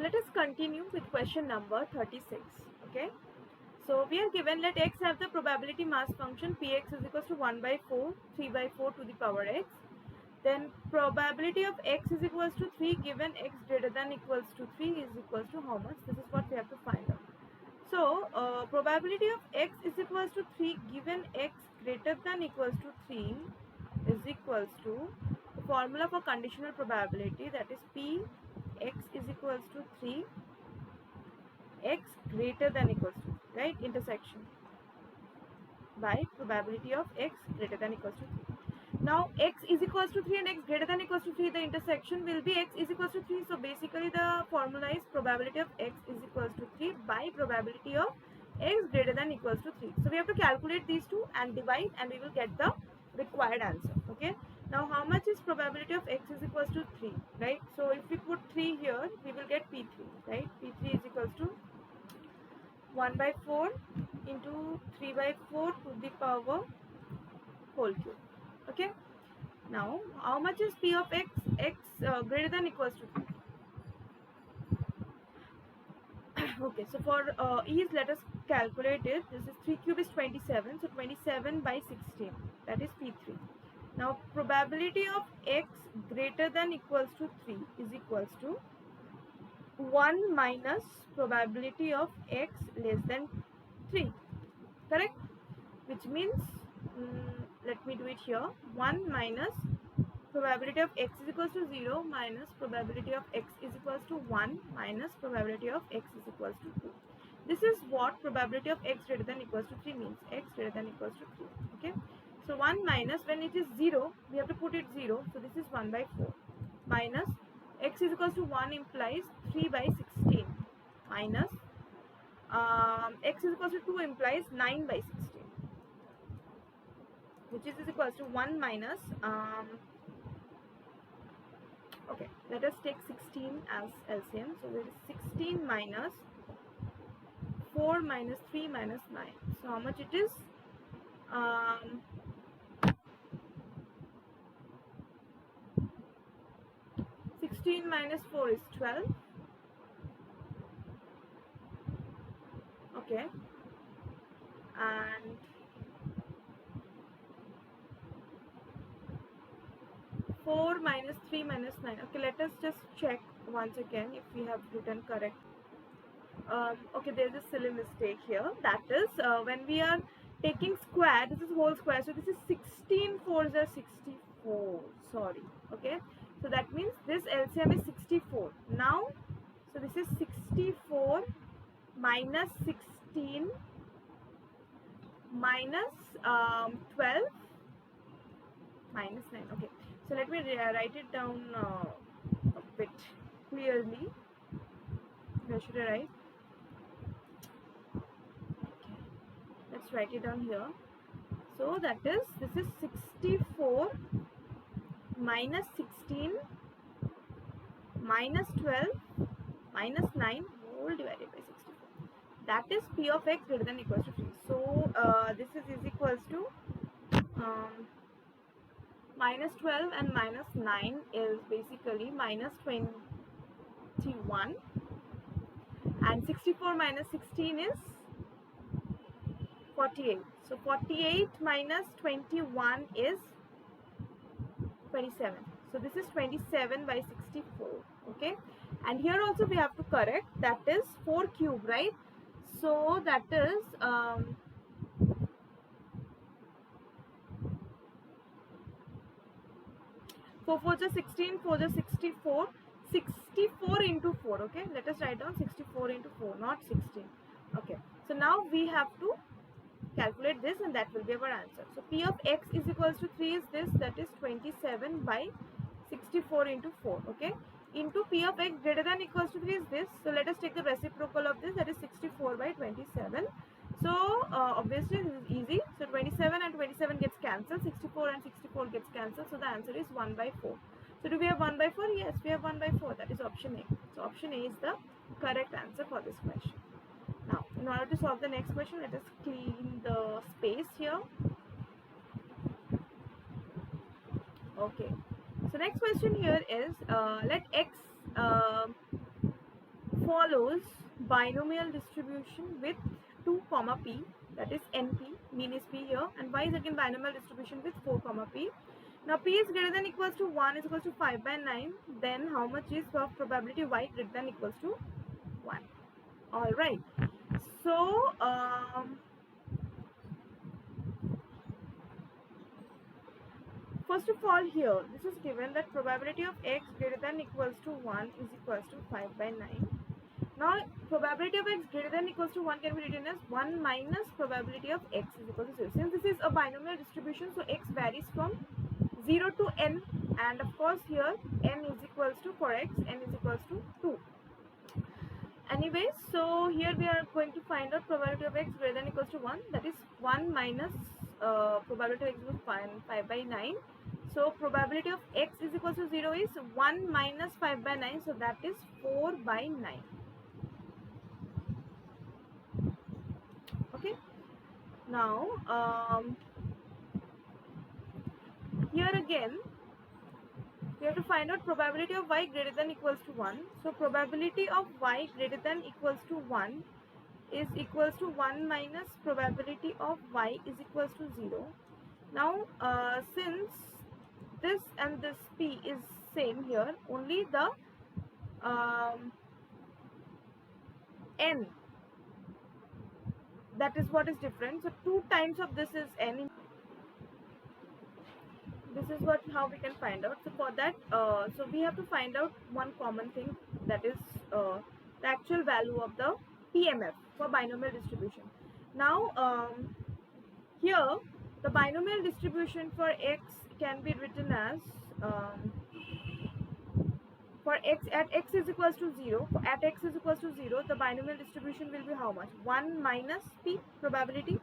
let us continue with question number 36. Okay. So we are given, let x have the probability mass function px is equals to 1 by 4, 3 by 4 to the power x. Then probability of x is equals to 3 given x greater than equals to 3 is equals to how much? This is what we have to find out. So probability of x is equals to 3 given x greater than equals to 3 is equals to the formula for conditional probability, that is p x is equals to 3 x greater than equals to 3, right, intersection by probability of x greater than equals to 3. Now x is equals to 3 and x greater than equals to 3, the intersection will be x is equals to 3. So basically the formula is probability of x is equals to 3 by probability of x greater than equals to 3. So we have to calculate these two and divide and we will get the required answer. Okay. Now how much is probability of x is equals to 3, right? So if we put 3 here, we will get P3, right? P3 is equals to 1 by 4 into 3 by 4 to the power whole cube. Okay. Now, how much is P of x? X greater than equals to 3. Okay, so for ease, let us calculate it. This is 3 cube is 27. So 27 by 16. That is P3. Now, probability of x greater than equals to 3 is equals to 1 minus probability of x less than 3. Correct? Which means, let me do it here. 1 minus probability of x is equals to 0 minus probability of x is equals to 1 minus probability of x is equals to 2. This is what probability of x greater than equals to 3 means. X greater than equals to 3. Okay. So 1 minus, when it is 0, we have to put it 0. So this is 1 by 4 minus x is equals to 1 implies 3 by 16 minus x is equals to 2 implies 9 by 16, which is equals to 1 minus okay, let us take 16 as LCM. So there is 16 minus 4 minus 3 minus 9. So how much it is? 16 minus 4 is 12. Okay. And 4 minus 3 minus 9. Okay, let us just check once again if we have written correct. Okay, there's a silly mistake here. That is when we are taking square, this is whole square. So this is 16 4s are 64. Sorry. Okay. So that means this LCM is 64. Now, so this is 64 minus 16 minus 12 minus 9. Okay. So let me write it down a bit clearly. Where should I write? Okay. Let's write it down here. So that is, this is 64 minus 16 minus 12 minus 9 whole divided by 64. That is P of x greater than equals to 3. So this is equals to minus 12 and minus 9 is basically minus 21, and 64 minus 16 is 48. So 48 minus 21 is 27. So this is 27 by 64. Okay, and here also we have to correct, that is 4 cube, right? So that is 4 4 is 16, 4 is 64, 64 into 4. Okay, let us write down 64 into 4, not 16. Okay, so now we have to calculate this and that will be our answer. So P of x is equals to 3 is this, that is 27 by 64 into 4. Okay, into P of x greater than equals to 3 is this. So let us take the reciprocal of this, that is 64 by 27. So obviously this is easy. So 27 and 27 gets cancelled, 64 and 64 gets cancelled. So the answer is 1 by 4. So do we have 1 by 4? Yes, we have 1 by 4. That is option A. So option A is the correct answer for this question. Now, in order to solve the next question, let us clean the space here. Okay. So next question here is, let x follows binomial distribution with 2 comma p, that is np, mean is p here, and y is again binomial distribution with 4 comma p. Now p is greater than equals to 1 is equals to 5 by 9, then how much is of probability y greater than equals to 1? Alright, so first of all, here this is given that probability of x greater than equals to 1 is equals to 5 by 9. Now probability of x greater than equals to 1 can be written as 1 minus probability of x is equal to 0. Since this is a binomial distribution, so x varies from 0 to n, and of course here n is equals to, for x, n is equals to 2. Anyway, so here we are going to find out probability of x greater than equals to 1, that is 1 minus probability of x equals 5 by 9. So probability of x is equals to 0 is 1 minus 5 by 9, so that is 4 by 9. Okay, now here again we have to find out probability of y greater than equals to 1. So probability of y greater than equals to 1 is equals to 1 minus probability of y is equals to 0. Now since this and this p is same here, only the n, that is what is different. So 2 times of this is n. This is how we can find out. So for that, so we have to find out one common thing, that is the actual value of the PMF for binomial distribution. Now here the binomial distribution for x can be written as for x at x is equals to 0, at x is equals to 0, the binomial distribution will be how much? 1 minus p probability,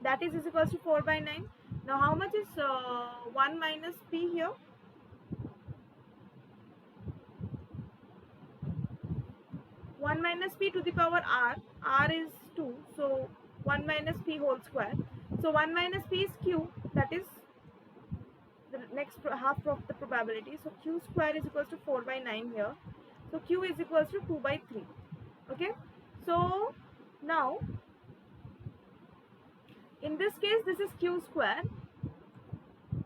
that is equals to 4 by 9. Now how much is 1 minus p here? 1 minus p to the power r is 2, so 1 minus p whole square. So 1 minus p is q, that is the next half of the probability. So q square is equals to 4 by 9 here. So q is equals to 2 by 3. Okay. So now in this case this is q square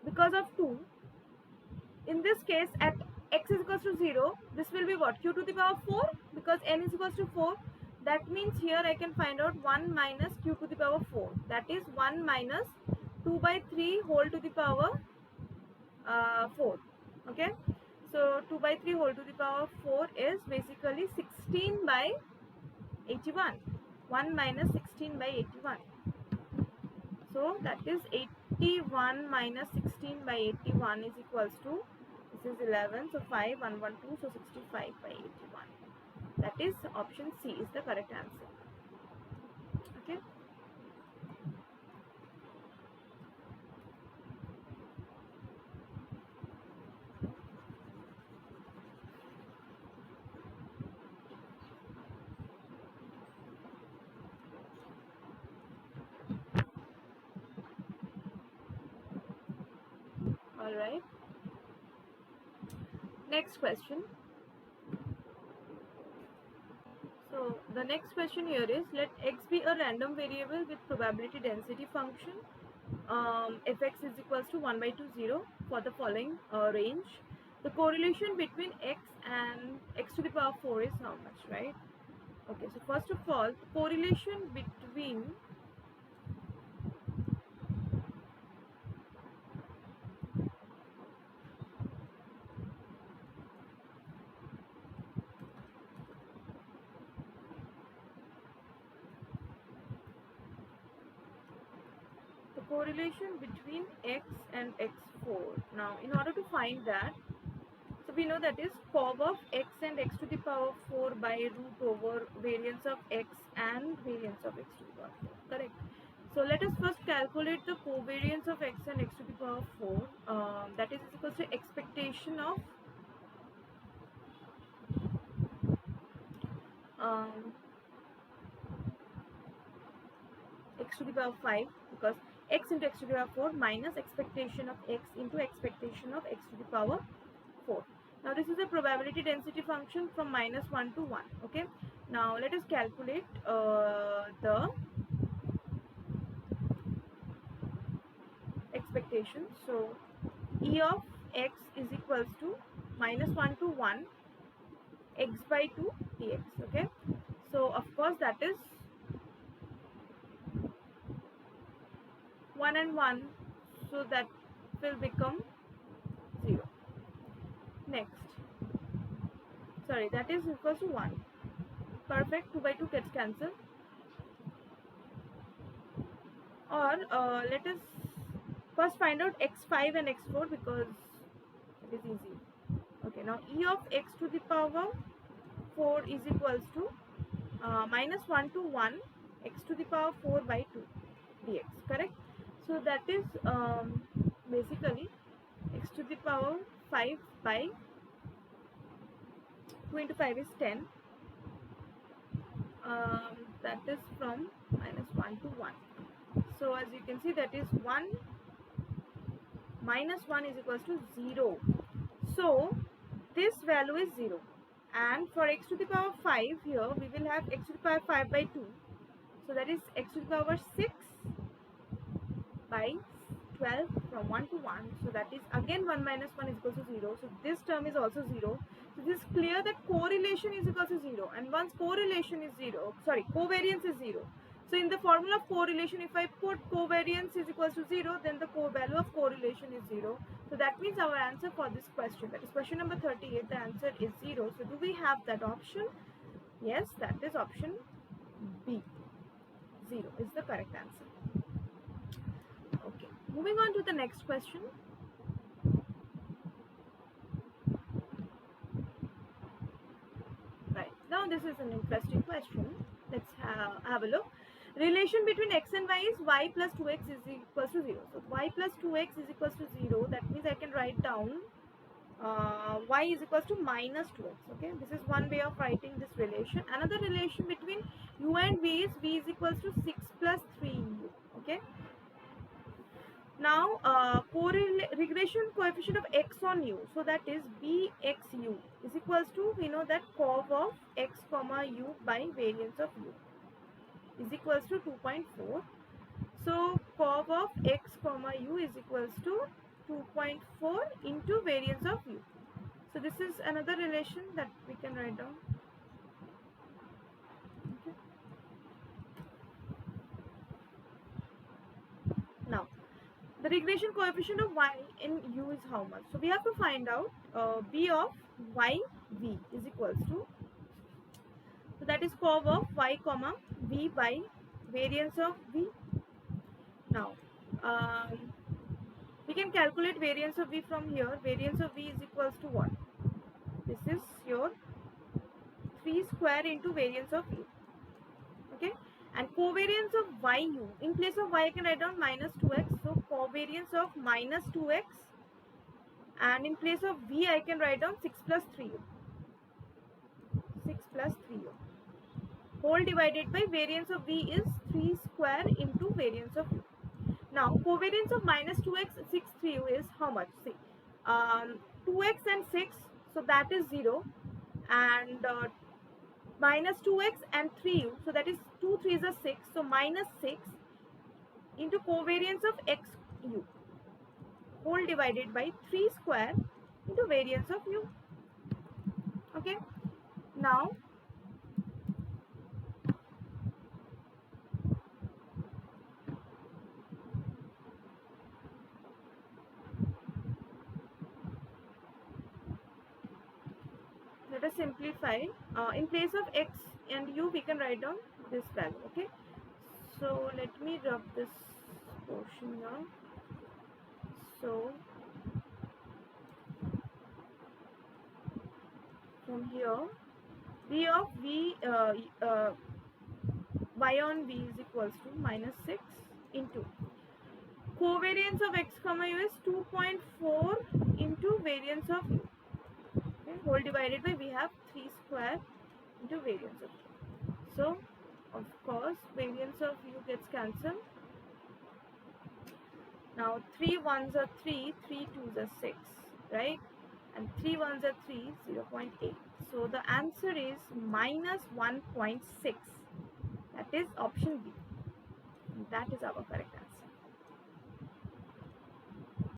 because of 2. In this case at x is equals to 0, this will be what? Q to the power 4, because n is equals to 4. That means here I can find out 1 minus q to the power 4. That is 1 minus 2 by 3 whole to the power 4. Okay, so 2 by 3 whole to the power 4 is basically 16 by 81. 1 minus 16 by 81. So that is 81 minus 16 by 81 is equals to, this is 11, so 5, 1, 1, 2, so 65 by 81. That is option C is the correct answer. Okay. All right. Next question. So the next question here is, let x be a random variable with probability density function fx is equals to 1 by 2, 0 for the following range. The correlation between x and x to the power 4 is how much, right? Okay, so first of all, the correlation between x and x4. Now in order to find that, so we know that is curve of x and x to the power 4 by root over variance of x and variance of x to the power 4, correct? So let us first calculate the covariance of x and x to the power 4, that is equal to expectation of x to the power 5, because x into x to the power 4 minus expectation of x into expectation of x to the power 4. Now this is a probability density function from -1 to 1. Okay, Now let us calculate the expectation. So E of x is equals to -1 to 1 x by 2 dx. Okay, so of course that is 1 and 1, so that will become 0. Next, sorry, that is equals to 1. Perfect, 2 by 2 gets cancelled. Or let us first find out x5 and x4 because it is easy. Okay, now E of x to the power 4 is equals to -1 to 1 x to the power 4 by 2 dx, correct? So that is basically x to the power 5 by 2 into 5 is 10. That is from -1 to 1. So as you can see, that is 1 minus 1 is equals to 0. So this value is 0. And for x to the power 5 here, we will have x to the power 5 by 2. So that is x to the power 6 by 12 from 1 to 1. So that is again 1 minus 1 is equal to 0. So this term is also 0. So this is clear that correlation is equal to 0. And once correlation is 0, sorry, covariance is 0. So in the formula of correlation, if I put covariance is equal to 0, then the value of correlation is 0. So that means our answer for this question, that is question number 38, the answer is 0. So do we have that option? Yes, that is option B. 0 is the correct answer. Okay, moving on to the next question. Right, now this is an interesting question. Let's have a look. Relation between x and y is y plus 2x is equals to 0. So y plus 2x is equals to 0. That means I can write down y is equals to minus 2x. Okay, this is one way of writing this relation. Another relation between u and v is v is equals to 6 plus 3u. Okay, now regression coefficient of x on u, so that is bxu is equals to, we know that cov of x comma u by variance of u is equals to 2.4. So cov of x comma u is equals to 2.4 into variance of u. So this is another relation that we can write down. Okay. Now the regression coefficient of y in u is how much? So we have to find out b of y v is equals to, so that is cov of y comma v by variance of v. Now we can calculate variance of v from here. Variance of v is equals to what? This is your 3 square into variance of u. Okay, and covariance of yu, in place of y I can write down minus 2x, so covariance of minus 2x, and in place of v I can write down 6 plus 3u. 6 plus 3u whole divided by variance of v is 3 square into variance of u. Now covariance of minus 2x 6 3u is how much? See, 2x and 6, so that is 0, and minus 2x and 3u, so that is 2 3s are 6, so minus 6 into covariance of xu whole divided by 3 square into variance of u. Okay, now let us simplify. In place of x and u we can write down this value. Okay, so let me rub this portion now. So from here v of v y on v is equals to minus 6 into covariance of x comma u is 2.4 into variance of u. Okay, whole divided by, we have 3 square into variance of u. So of course variance of u gets cancelled. Now 3 1s are 3, 3 2s are 6, right? and 3 ones are 3, 0.8. So the answer is minus 1.6. That is option B. And that is our correct answer.